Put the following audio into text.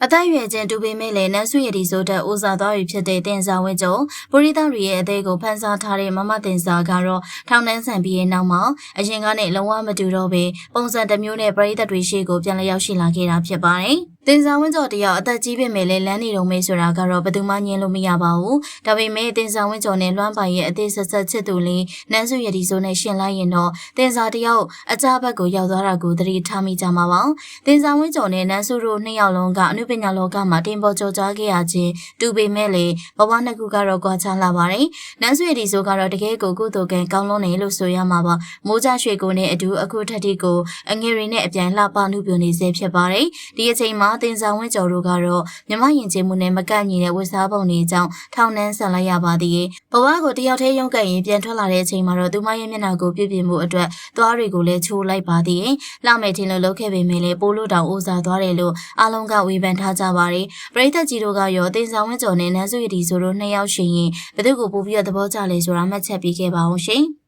အသက်အရွယ်ချင်းတူပေမဲ့လည်းနန်းစုရည်ဒီဆိုတဲ့ဦးစားသွားပြီဖြစ်တဲ့တင်စာဝင်းကျော်ပရိသတ်တွေရဲ့အသေးကိုဖန်ဆားထားတဲ့မမတင်စာကတော့ထောင်နှန်းဆန်ပြီးရဲ့နောက်မှာအရင်ကနဲ့လုံးဝမတူတော့ပဲပုံစံတစ်မျိုးနဲ့ပရိသတ်တွေရှေ့ကိုပြန်လည်ရောက်ရှိလာခဲ့တာဖြစ်ပါတယ်။တင်စာဝင်းကျော်တယောက်အသက်ကြီးပေမဲ့လည်းလမ်းနေတုံမေးဆိုတာကတော့ဘယ်သူမှညင်လို့မရပါဘူး။ဒါပေမဲ့တင်စာဝင်းကျော်နဲ့လွမ်းပိုင်ရဲ့အသေးဆက်ဆက်ချစ်သူလေးနန်းစုရည်ဒီဆိုနဲ့ရှင်လိုက်ရင်တော့တင်စာတယောက်အကြဘက်ကိုရောက်သွားတာကိုသတိထားမိကြမှာပါ။တင်စာဝင်းကျော်နဲ့နန်းစုတို့နှစ်ယောက်လုံးကအနုပညာလောကမှာတင်ပေါ်ကျော်ကြားခဲ့ရခြင်းတူပေမဲ့လေဘဝနှစ်ခုကတော့ကွာခြားလာပါတယ်။နန်းဆွေဒီဆိုကတော့တကယ်ကိုကုသိုလ်ကံကောင်းလွန်းတယ်လို့ဆိုရမှာပါ။မိုးကြရွှေကိုနဲ့အတူအခုထက်ထိကိုအငယ်တွေနဲ့အပြိုင်လှပနှုတ်ပြနေစေဖြစ်ပါတယ်။ဒီအချိန်မှာတင်ဆောင်ဝင်းကျော်တို့ကတော့မြမရင်ချင်းမှုနဲ့မကန့်ညီတဲ့ဝတ်စားပုံတွေအကြောင်းထောင်နှန်းဆန်လိုက်ရပါသေးတယ်။ဘဝကိုတယောက်တည်းရုံးကန်ရင်ပြန်ထွက်လာတဲ့အချိန်မှာတော့သူမရဲ့မျက်နှာကိုပြည့်ပြည့်မှုအတွက်သွားတွေကိုလည်းချိုးလိုက်ပါသေးတယ်။လှမယ်ထင်လို့လုပ်ခဲ့ပေမဲ့လည်းပိုးလို့တောင်အိုးစားသွားတယ်လို့အားလုံးကဝေဖန်ထားကြပါတယ်။ပရိသတ်ကြီးတို့ကရောတင်ဆောင်ဝင်းကျော်နဲ့နန်းစုရည်ဒီဆိုတို့နှစ်ယောက်ရှင်ရင်ဘယ်သူကိုပို့ပြီးတော့သဘောကျလဲဆိုတာမှတ်ချက်ပေးခဲ့ပါအောင်ရှင်။